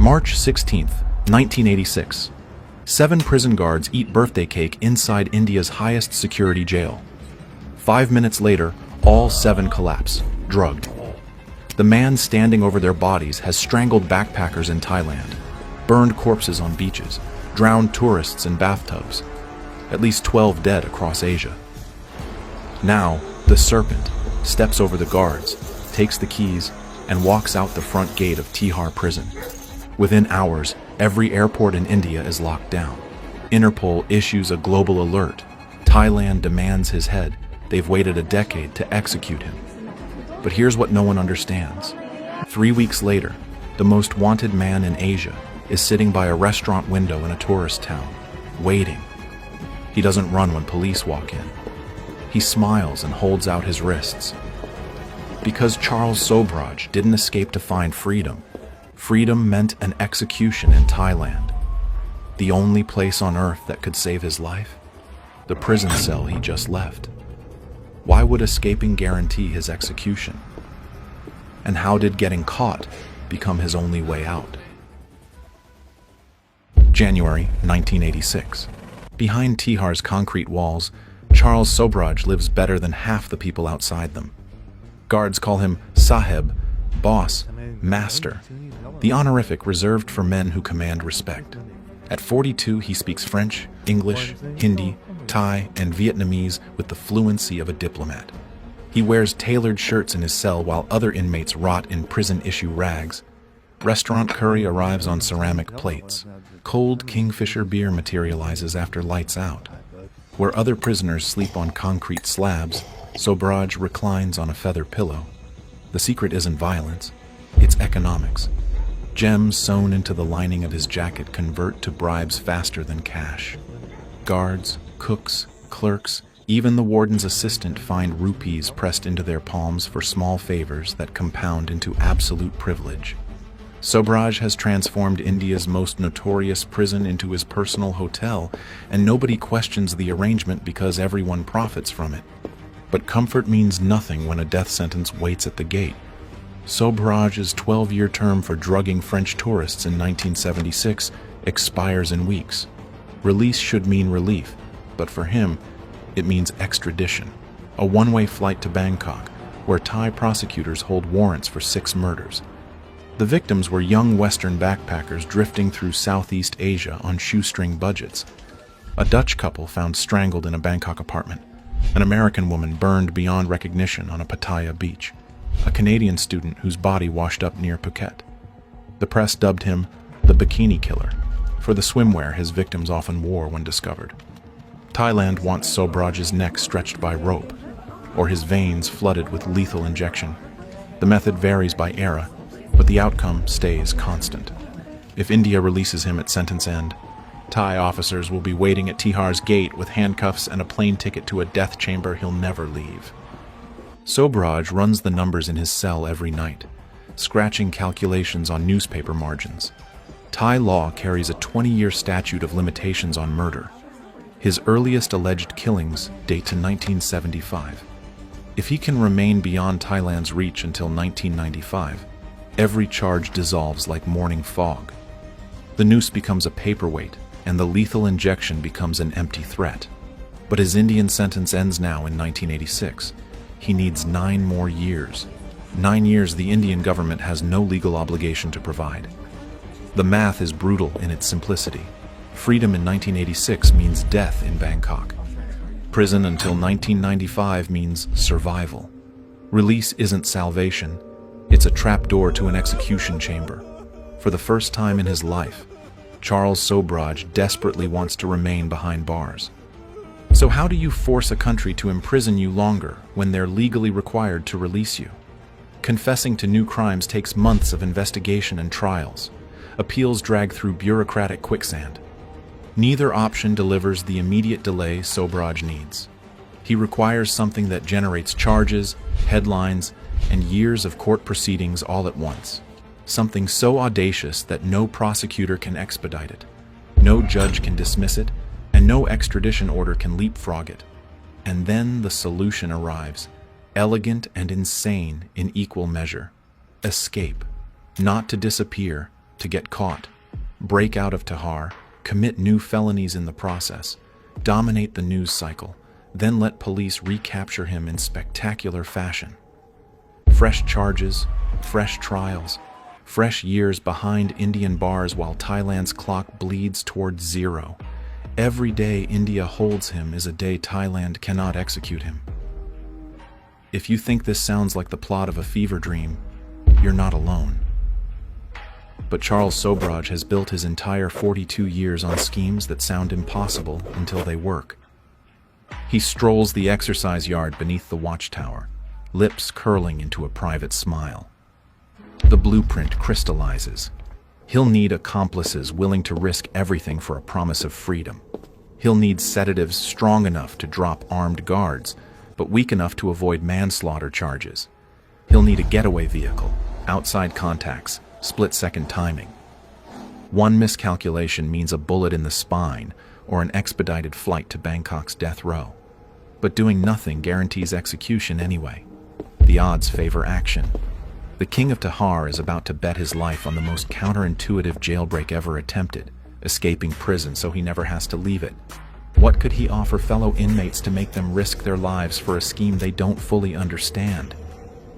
March 16th, 1986. 7 prison guards eat birthday cake inside India's highest security jail. 5 minutes later, all 7 collapse, drugged. The man standing over their bodies has strangled backpackers in Thailand, burned corpses on beaches, drowned tourists in bathtubs. At least 12 dead across Asia. Now, the serpent steps over the guards, takes the keys, and walks out the front gate of Tihar prison. Within hours, every airport in India is locked down. Interpol issues a global alert. Thailand demands his head. They've waited a decade to execute him. But here's what no one understands. 3 weeks later, the most wanted man in Asia is sitting by a restaurant window in a tourist town, waiting. He doesn't run when police walk in. He smiles and holds out his wrists. Because Charles Sobraj didn't escape to find freedom, freedom meant an execution in Thailand. The only place on earth that could save his life? The prison cell he just left. Why would escaping guarantee his execution? And how did getting caught become his only way out? January 1986. Behind Tihar's concrete walls, Charles Sobraj lives better than half the people outside them. Guards call him Sahib, boss, master, the honorific reserved for men who command respect. At 42, he speaks French, English, Hindi, Thai, and Vietnamese with the fluency of a diplomat. He wears tailored shirts in his cell while other inmates rot in prison-issue rags. Restaurant curry arrives on ceramic plates. Cold Kingfisher beer materializes after lights out. Where other prisoners sleep on concrete slabs, Sobraj reclines on a feather pillow. The secret isn't violence, it's economics. Gems sewn into the lining of his jacket convert to bribes faster than cash. Guards, cooks, clerks, even the warden's assistant find rupees pressed into their palms for small favors that compound into absolute privilege. Sobraj has transformed India's most notorious prison into his personal hotel, and nobody questions the arrangement because everyone profits from it. But comfort means nothing when a death sentence waits at the gate. Sobraj's 12-year term for drugging French tourists in 1976 expires in weeks. Release should mean relief, but for him, it means extradition, a one-way flight to Bangkok, where Thai prosecutors hold warrants for 6 murders. The victims were young Western backpackers drifting through Southeast Asia on shoestring budgets. A Dutch couple found strangled in a Bangkok apartment. An American woman burned beyond recognition on a Pattaya beach. A Canadian student whose body washed up near Phuket. The press dubbed him the Bikini Killer, for the swimwear his victims often wore when discovered. Thailand wants Sobraj's neck stretched by rope, or his veins flooded with lethal injection. The method varies by era, but the outcome stays constant. If India releases him at sentence end, Thai officers will be waiting at Tihar's gate with handcuffs and a plane ticket to a death chamber he'll never leave. Sobraj runs the numbers in his cell every night, scratching calculations on newspaper margins. Thai law carries a 20-year statute of limitations on murder. His earliest alleged killings date to 1975. If he can remain beyond Thailand's reach until 1995, every charge dissolves like morning fog. The noose becomes a paperweight, and the lethal injection becomes an empty threat. But his Indian sentence ends now in 1986. He needs 9 more years. 9 years the Indian government has no legal obligation to provide. The math is brutal in its simplicity. Freedom in 1986 means death in Bangkok. Prison until 1995 means survival. Release isn't salvation. It's a trapdoor to an execution chamber. For the first time in his life, Charles Sobraj desperately wants to remain behind bars. So how do you force a country to imprison you longer when they're legally required to release you? Confessing to new crimes takes months of investigation and trials. Appeals drag through bureaucratic quicksand. Neither option delivers the immediate delay Sobraj needs. He requires something that generates charges, headlines, and years of court proceedings all at once. Something so audacious that no prosecutor can expedite it, no judge can dismiss it, and no extradition order can leapfrog it. And then the solution arrives, elegant and insane in equal measure. Escape. Not to disappear, to get caught, break out of Tihar, commit new felonies in the process, dominate the news cycle, then let police recapture him in spectacular fashion. Fresh charges, fresh trials, fresh years behind Indian bars while Thailand's clock bleeds towards zero. Every day India holds him is a day Thailand cannot execute him. If you think this sounds like the plot of a fever dream, you're not alone. But Charles Sobraj has built his entire 42 years on schemes that sound impossible until they work. He strolls the exercise yard beneath the watchtower, lips curling into a private smile. The blueprint crystallizes. He'll need accomplices willing to risk everything for a promise of freedom. He'll need sedatives strong enough to drop armed guards, but weak enough to avoid manslaughter charges. He'll need a getaway vehicle, outside contacts, split-second timing. One miscalculation means a bullet in the spine or an expedited flight to Bangkok's death row. But doing nothing guarantees execution anyway. The odds favor action. The king of Tihar is about to bet his life on the most counterintuitive jailbreak ever attempted, escaping prison so he never has to leave it. What could he offer fellow inmates to make them risk their lives for a scheme they don't fully understand?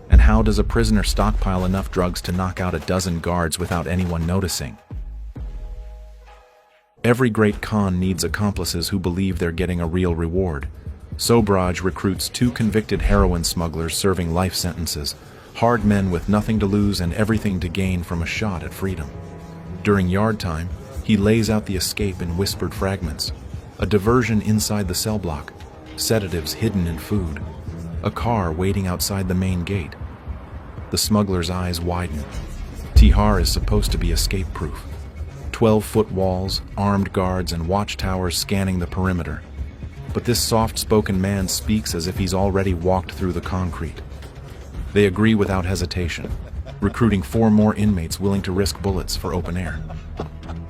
And how does a prisoner stockpile enough drugs to knock out a dozen guards without anyone noticing? Every great con needs accomplices who believe they're getting a real reward. Sobraj recruits 2 convicted heroin smugglers serving life sentences, hard men with nothing to lose and everything to gain from a shot at freedom. During yard time, he lays out the escape in whispered fragments, a diversion inside the cell block, sedatives hidden in food, a car waiting outside the main gate. The smuggler's eyes widen. Tihar is supposed to be escape-proof. 12-foot walls, armed guards, and watchtowers scanning the perimeter. But this soft-spoken man speaks as if he's already walked through the concrete. They agree without hesitation, recruiting 4 more inmates willing to risk bullets for open air.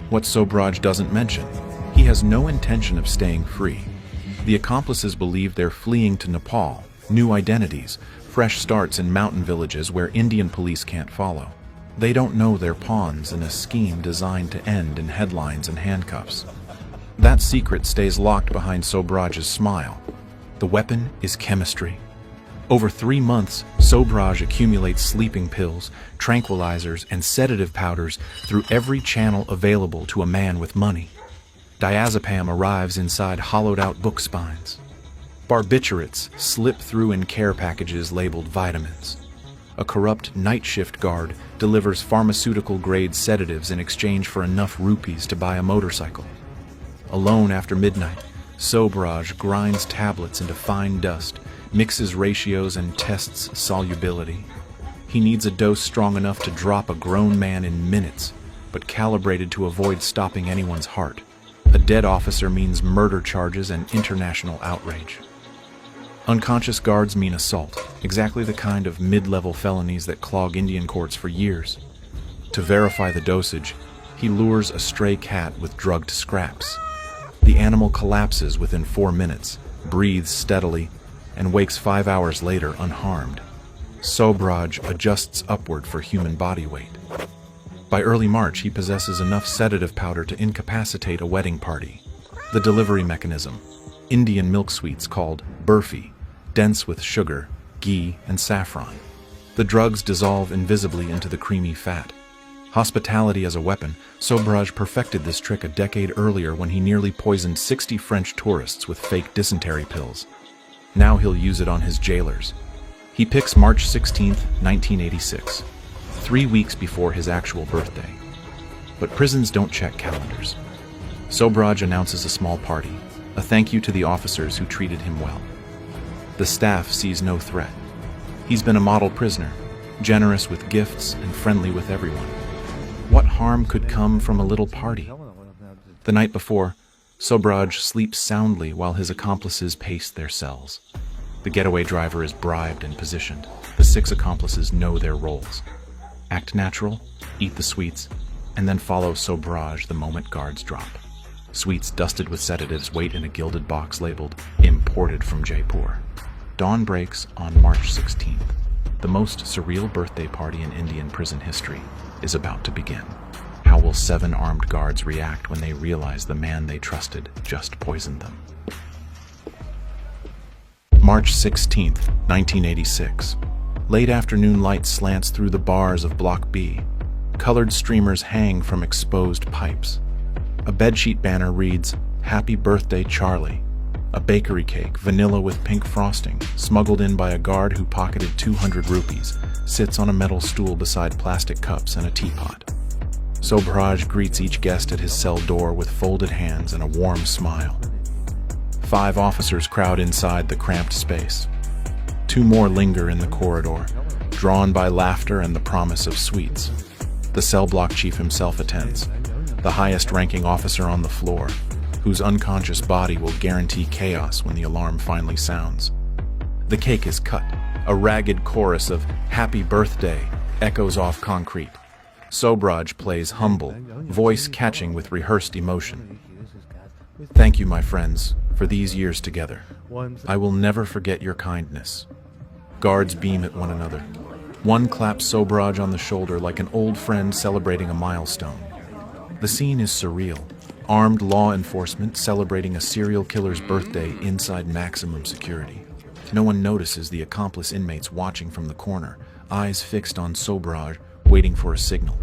What Sobraj doesn't mention, he has no intention of staying free. The accomplices believe they're fleeing to Nepal, new identities, fresh starts in mountain villages where Indian police can't follow. They don't know they're pawns in a scheme designed to end in headlines and handcuffs. That secret stays locked behind Sobraj's smile. The weapon is chemistry. Over 3 months, Sobraj accumulates sleeping pills, tranquilizers, and sedative powders through every channel available to a man with money. Diazepam arrives inside hollowed-out book spines. Barbiturates slip through in care packages labeled vitamins. A corrupt night shift guard delivers pharmaceutical-grade sedatives in exchange for enough rupees to buy a motorcycle. Alone after midnight, Sobraj grinds tablets into fine dust, mixes ratios and tests solubility. He needs a dose strong enough to drop a grown man in minutes, but calibrated to avoid stopping anyone's heart. A dead officer means murder charges and international outrage. Unconscious guards mean assault, exactly the kind of mid-level felonies that clog Indian courts for years. To verify the dosage, he lures a stray cat with drugged scraps. The animal collapses within 4 minutes, breathes steadily, and wakes 5 hours later unharmed. Sobraj adjusts upward for human body weight. By early March, he possesses enough sedative powder to incapacitate a wedding party. The delivery mechanism, Indian milk sweets called burfi, dense with sugar, ghee, and saffron. The drugs dissolve invisibly into the creamy fat. Hospitality as a weapon, Sobraj perfected this trick a decade earlier when he nearly poisoned 60 French tourists with fake dysentery pills. Now he'll use it on his jailers. He picks March 16, 1986, 3 weeks before his actual birthday. But prisons don't check calendars. Sobraj announces a small party, a thank you to the officers who treated him well. The staff sees no threat. He's been a model prisoner, generous with gifts and friendly with everyone. What harm could come from a little party? The night before, Sobraj sleeps soundly while his accomplices pace their cells. The getaway driver is bribed and positioned. The 6 accomplices know their roles. Act natural, eat the sweets, and then follow Sobraj the moment guards drop. Sweets dusted with sedatives wait in a gilded box labeled "Imported from Jaipur." Dawn breaks on March 16th. The most surreal birthday party in Indian prison history is about to begin. How will 7 armed guards react when they realize the man they trusted just poisoned them? March 16, 1986. Late afternoon light slants through the bars of Block B. Colored streamers hang from exposed pipes. A bedsheet banner reads, "Happy Birthday, Charlie." A bakery cake, vanilla with pink frosting, smuggled in by a guard who pocketed 200 rupees, sits on a metal stool beside plastic cups and a teapot. Sobraj greets each guest at his cell door with folded hands and a warm smile. 5 officers crowd inside the cramped space. 2 more linger in the corridor, drawn by laughter and the promise of sweets. The cell block chief himself attends, the highest-ranking officer on the floor, whose unconscious body will guarantee chaos when the alarm finally sounds. The cake is cut. A ragged chorus of "Happy Birthday" echoes off concrete. Sobraj plays humble, voice catching with rehearsed emotion. "Thank you, my friends, for these years together. I will never forget your kindness." Guards beam at one another. One claps Sobraj on the shoulder like an old friend celebrating a milestone. The scene is surreal. Armed law enforcement celebrating a serial killer's birthday inside maximum security. No one notices the accomplice inmates watching from the corner, eyes fixed on Sobraj, waiting for a signal.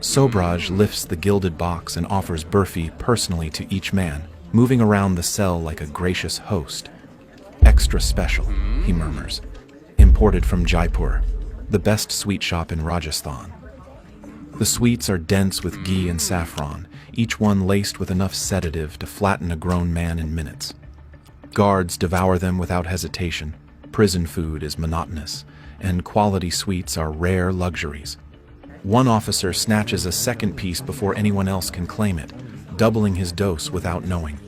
Sobraj lifts the gilded box and offers burfi personally to each man, moving around the cell like a gracious host. "Extra special," he murmurs. "Imported from Jaipur, the best sweet shop in Rajasthan." The sweets are dense with ghee and saffron, each one laced with enough sedative to flatten a grown man in minutes. Guards devour them without hesitation. Prison food is monotonous, and quality sweets are rare luxuries. One officer snatches a second piece before anyone else can claim it, doubling his dose without knowing.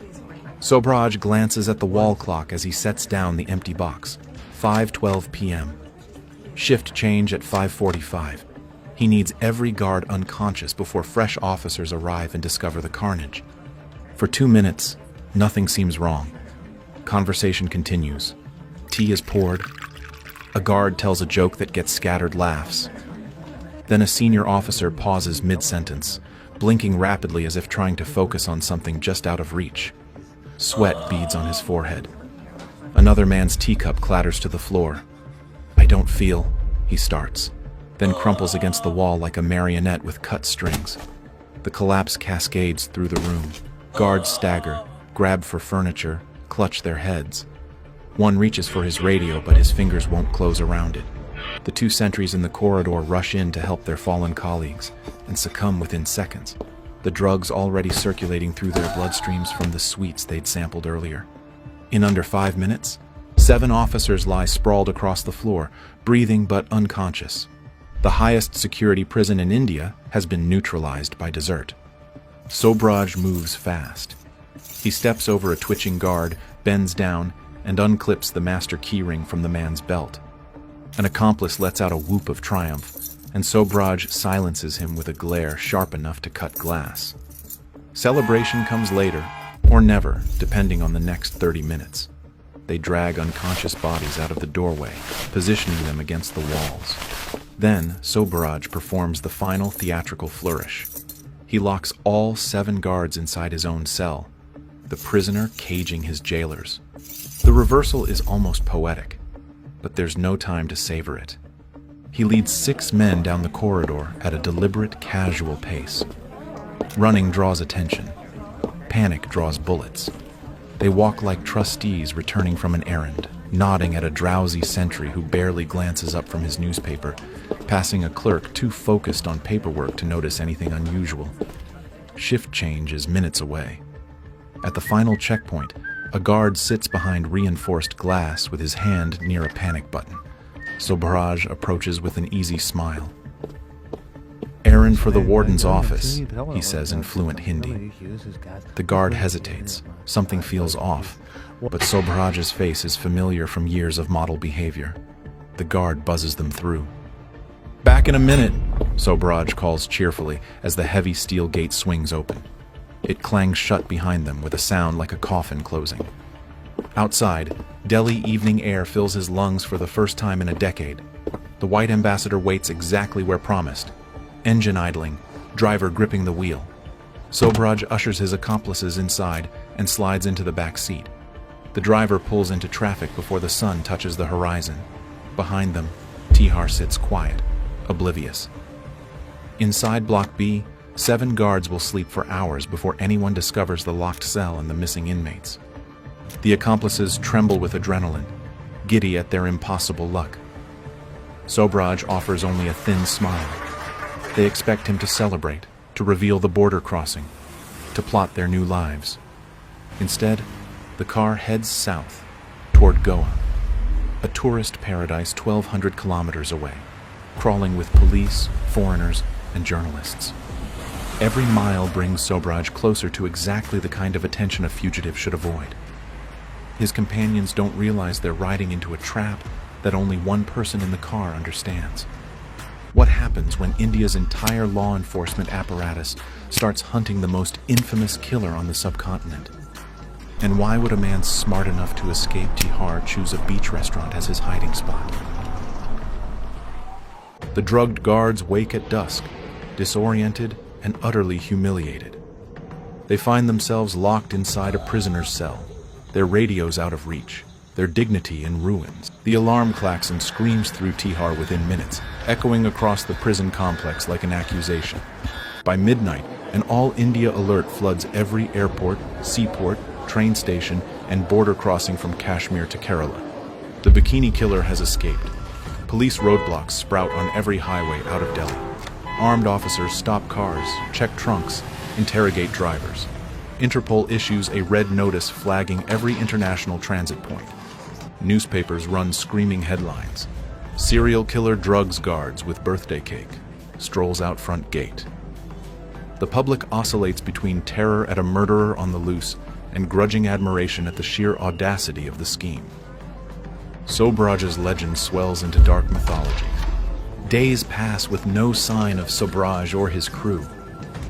Sobraj glances at the wall clock as he sets down the empty box. 5:12 p.m. Shift change at 5:45. He needs every guard unconscious before fresh officers arrive and discover the carnage. For 2 minutes, nothing seems wrong. Conversation continues. Tea is poured. A guard tells a joke that gets scattered laughs. Then a senior officer pauses mid-sentence, blinking rapidly as if trying to focus on something just out of reach. Sweat beads on his forehead. Another man's teacup clatters to the floor. "I don't feel," he starts, then crumples against the wall like a marionette with cut strings. The collapse cascades through the room. Guards stagger, grab for furniture, clutch their heads. One reaches for his radio, but his fingers won't close around it. The 2 sentries in the corridor rush in to help their fallen colleagues and succumb within seconds, the drugs already circulating through their bloodstreams from the sweets they'd sampled earlier. In under 5 minutes, 7 officers lie sprawled across the floor, breathing but unconscious. The highest security prison in India has been neutralized by dessert. Sobraj moves fast. He steps over a twitching guard, bends down, and unclips the master keyring from the man's belt. An accomplice lets out a whoop of triumph, and Sobraj silences him with a glare sharp enough to cut glass. Celebration comes later, or never, depending on the next 30 minutes. They drag unconscious bodies out of the doorway, positioning them against the walls. Then, Sobraj performs the final theatrical flourish. He locks all 7 guards inside his own cell, the prisoner caging his jailers. The reversal is almost poetic, but there's no time to savor it. He leads 6 men down the corridor at a deliberate, casual pace. Running draws attention. Panic draws bullets. They walk like trustees returning from an errand, nodding at a drowsy sentry who barely glances up from his newspaper, passing a clerk too focused on paperwork to notice anything unusual. Shift change is minutes away. At the final checkpoint, a guard sits behind reinforced glass with his hand near a panic button. Sobraj approaches with an easy smile. "Errand for the warden's office," he says in fluent Hindi. The guard hesitates. Something feels off, but Sobraj's face is familiar from years of model behavior. The guard buzzes them through. "Back in a minute," Sobraj calls cheerfully as the heavy steel gate swings open. It clangs shut behind them with a sound like a coffin closing. Outside, Delhi evening air fills his lungs for the first time in a decade. The White Ambassador waits exactly where promised. Engine idling, driver gripping the wheel. Sobraj ushers his accomplices inside and slides into the back seat. The driver pulls into traffic before the sun touches the horizon. Behind them, Tihar sits quiet, oblivious. Inside Block B, 7 guards will sleep for hours before anyone discovers the locked cell and the missing inmates. The accomplices tremble with adrenaline, giddy at their impossible luck. Sobraj offers only a thin smile. They expect him to celebrate, to reveal the border crossing, to plot their new lives. Instead, the car heads south, toward Goa, a tourist paradise 1,200 kilometers away, crawling with police, foreigners, and journalists. Every mile brings Sobraj closer to exactly the kind of attention a fugitive should avoid. His companions don't realize they're riding into a trap that only one person in the car understands. What happens when India's entire law enforcement apparatus starts hunting the most infamous killer on the subcontinent? And why would a man smart enough to escape Tihar choose a beach restaurant as his hiding spot? The drugged guards wake at dusk, disoriented and utterly humiliated. They find themselves locked inside a prisoner's cell, their radios out of reach, their dignity in ruins. The alarm klaxon screams through Tihar within minutes, echoing across the prison complex like an accusation. By midnight, an all-India alert floods every airport, seaport, train station, and border crossing from Kashmir to Kerala. The bikini killer has escaped. Police roadblocks sprout on every highway out of Delhi. Armed officers stop cars, check trunks, interrogate drivers. Interpol issues a red notice flagging every international transit point. Newspapers run screaming headlines. Serial killer drugs guards with birthday cake, strolls out front gate. The public oscillates between terror at a murderer on the loose and grudging admiration at the sheer audacity of the scheme. Sobraj's legend swells into dark mythology. Days pass with no sign of Sobraj or his crew.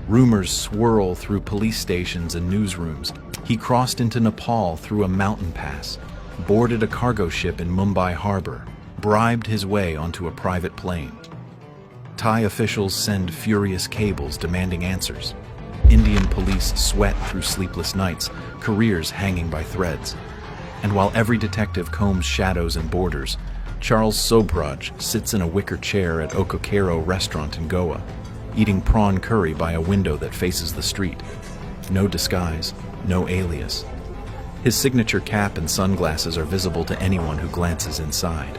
Rumors swirl through police stations and newsrooms. He crossed into Nepal through a mountain pass, boarded a cargo ship in Mumbai harbor, bribed his way onto a private plane. Thai officials send furious cables demanding answers. Indian police sweat through sleepless nights, careers hanging by threads. And while every detective combs shadows and borders, Charles Sobraj sits in a wicker chair at Okokero restaurant in Goa, eating prawn curry by a window that faces the street. No disguise, no alias. His signature cap and sunglasses are visible to anyone who glances inside.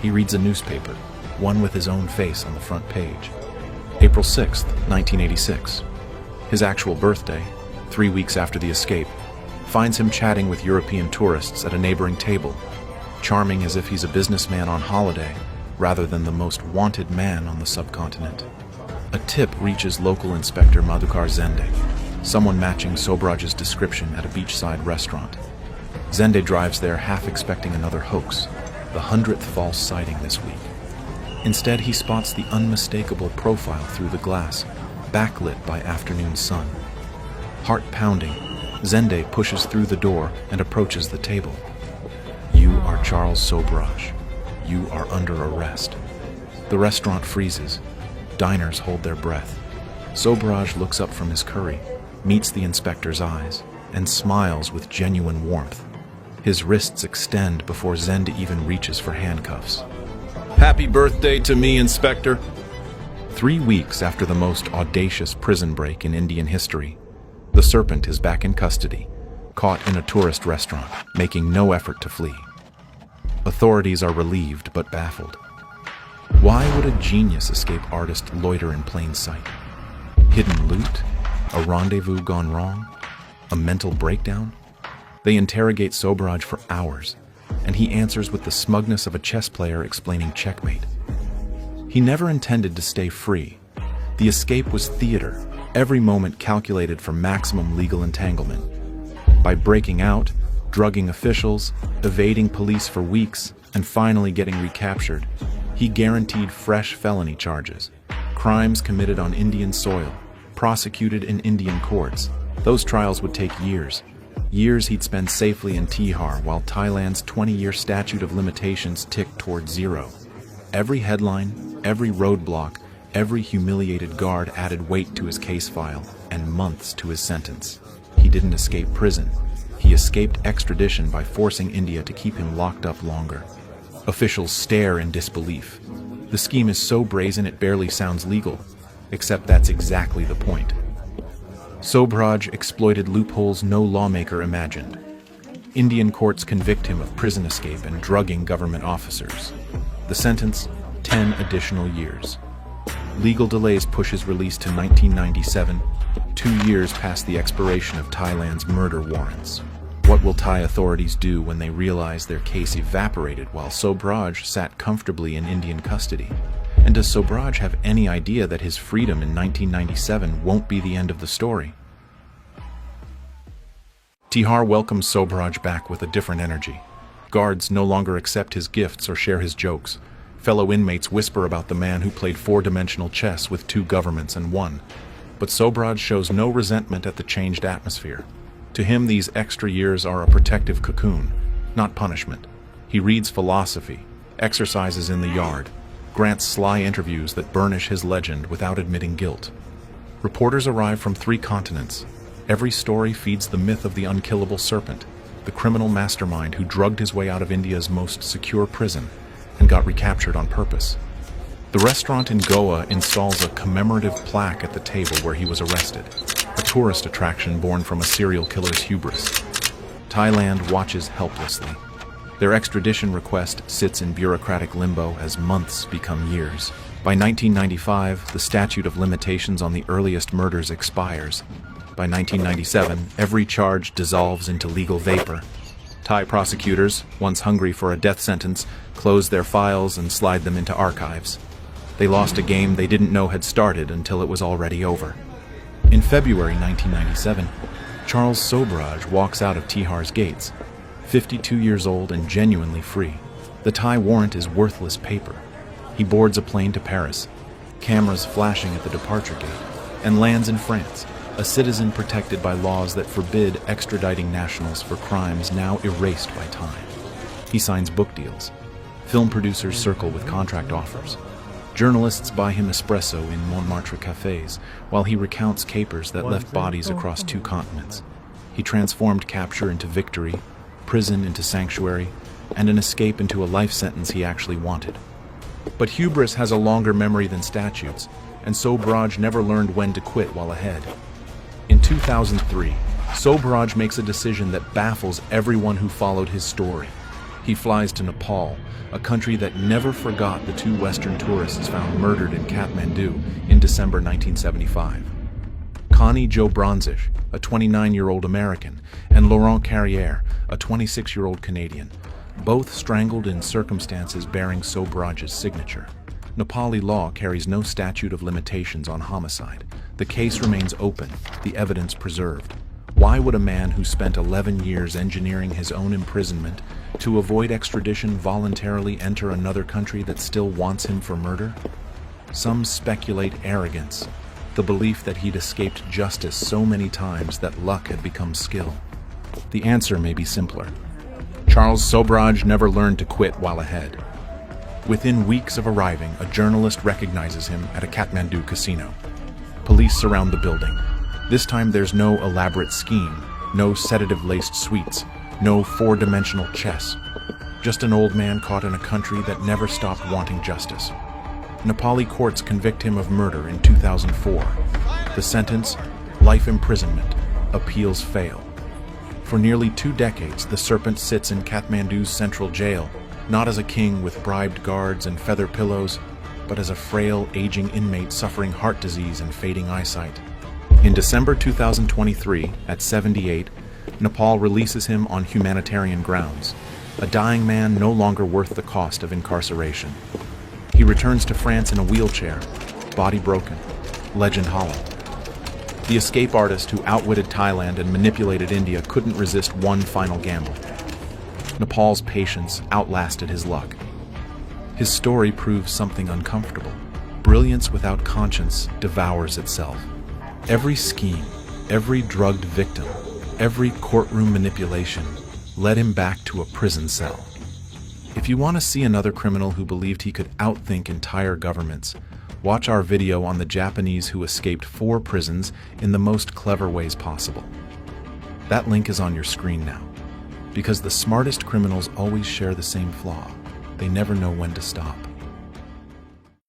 He reads a newspaper, one with his own face on the front page. April 6th, 1986. His actual birthday, 3 weeks after the escape, finds him chatting with European tourists at a neighboring table, charming as if he's a businessman on holiday rather than the most wanted man on the subcontinent. A tip reaches local inspector Madhukar Zende, someone matching Sobraj's description at a beachside restaurant. Zende drives there half expecting another hoax, the 100th false sighting this week. Instead, he spots the unmistakable profile through the glass, backlit by afternoon sun. Heart pounding, Zende pushes through the door and approaches the table. "You are Charles Sobraj. You are under arrest." The restaurant freezes. Diners hold their breath. Sobraj looks up from his curry, meets the inspector's eyes, and smiles with genuine warmth. His wrists extend before Zende even reaches for handcuffs. "Happy birthday to me, Inspector." 3 weeks after the most audacious prison break in Indian history, the Serpent is back in custody, caught in a tourist restaurant, making no effort to flee. Authorities are relieved but baffled. Why would a genius escape artist loiter in plain sight? Hidden loot? A rendezvous gone wrong? A mental breakdown? They interrogate Sobraj for hours, and he answers with the smugness of a chess player explaining checkmate. He never intended to stay free. The escape was theater, every moment calculated for maximum legal entanglement. By breaking out, drugging officials, evading police for weeks, and finally getting recaptured, he guaranteed fresh felony charges, crimes committed on Indian soil, prosecuted in Indian courts. Those trials would take years. Years he'd spend safely in Tihar while Thailand's 20-year statute of limitations ticked toward zero. Every headline, every roadblock, Every humiliated guard added weight to his case file and months to his sentence. He didn't escape prison. He escaped extradition by forcing India to keep him locked up longer. Officials stare in disbelief. The scheme is so brazen it barely sounds legal, except that's exactly the point. Sobraj exploited loopholes no lawmaker imagined. Indian courts convict him of prison escape and drugging government officers. The sentence, 10 additional years. Legal delays push his release to 1997, 2 years past the expiration of Thailand's murder warrants. What will Thai authorities do when they realize their case evaporated while Sobraj sat comfortably in Indian custody? And does Sobraj have any idea that his freedom in 1997 won't be the end of the story? Tihar welcomes Sobraj back with a different energy. Guards no longer accept his gifts or share his jokes. Fellow inmates whisper about the man who played four-dimensional chess with 2 governments and won. But Sobraj shows no resentment at the changed atmosphere. To him, these extra years are a protective cocoon, not punishment. He reads philosophy, exercises in the yard, grants sly interviews that burnish his legend without admitting guilt. Reporters arrive from 3 continents. Every story feeds the myth of the unkillable serpent, the criminal mastermind who drugged his way out of India's most secure prison and got recaptured on purpose. The restaurant in Goa installs a commemorative plaque at the table where he was arrested, a tourist attraction born from a serial killer's hubris. Thailand watches helplessly. Their extradition request sits in bureaucratic limbo as months become years. By 1995, the statute of limitations on the earliest murders expires. By 1997, every charge dissolves into legal vapor. Thai prosecutors, once hungry for a death sentence, close their files and slide them into archives. They lost a game they didn't know had started until it was already over. In February 1997, Charles Sobraj walks out of Tihar's gates, 52 years old and genuinely free. The Thai warrant is worthless paper. He boards a plane to Paris, cameras flashing at the departure gate, and lands in France, a citizen protected by laws that forbid extraditing nationals for crimes now erased by time. He signs book deals. Film producers circle with contract offers. Journalists buy him espresso in Montmartre cafes, while he recounts capers that left bodies across 2 continents. He transformed capture into victory, prison into sanctuary, and an escape into a life sentence he actually wanted. But hubris has a longer memory than statutes, and Sobraj never learned when to quit while ahead. In 2003, Sobraj makes a decision that baffles everyone who followed his story. He flies to Nepal, a country that never forgot the 2 Western tourists found murdered in Kathmandu in December 1975. Connie Jo Bronzish, a 29-year-old American, and Laurent Carrière, a 26-year-old Canadian, both strangled in circumstances bearing Sobraj's signature. Nepali law carries no statute of limitations on homicide. The case remains open, the evidence preserved. Why would a man who spent 11 years engineering his own imprisonment to avoid extradition voluntarily enter another country that still wants him for murder? Some speculate arrogance, the belief that he'd escaped justice so many times that luck had become skill. The answer may be simpler. Charles Sobraj never learned to quit while ahead. Within weeks of arriving, a journalist recognizes him at a Kathmandu casino. Police surround the building. This time there's no elaborate scheme, no sedative-laced suites, no 4-dimensional chess. Just an old man caught in a country that never stopped wanting justice. Nepali courts convict him of murder in 2004. The sentence, life imprisonment. Appeals fail. For nearly 2 decades, the serpent sits in Kathmandu's central jail, not as a king with bribed guards and feather pillows, but as a frail, aging inmate suffering heart disease and fading eyesight. In December 2023, at 78, Nepal releases him on humanitarian grounds, a dying man no longer worth the cost of incarceration. He returns to France in a wheelchair, body broken, legend hollow. The escape artist who outwitted Thailand and manipulated India couldn't resist one final gamble. Nepal's patience outlasted his luck. His story proves something uncomfortable. Brilliance without conscience devours itself. Every scheme, every drugged victim, every courtroom manipulation led him back to a prison cell. If you want to see another criminal who believed he could outthink entire governments, Watch our video on the Japanese who escaped 4 prisons in the most clever ways possible. That link is on your screen now. Because the smartest criminals always share the same flaw. They never know when to stop.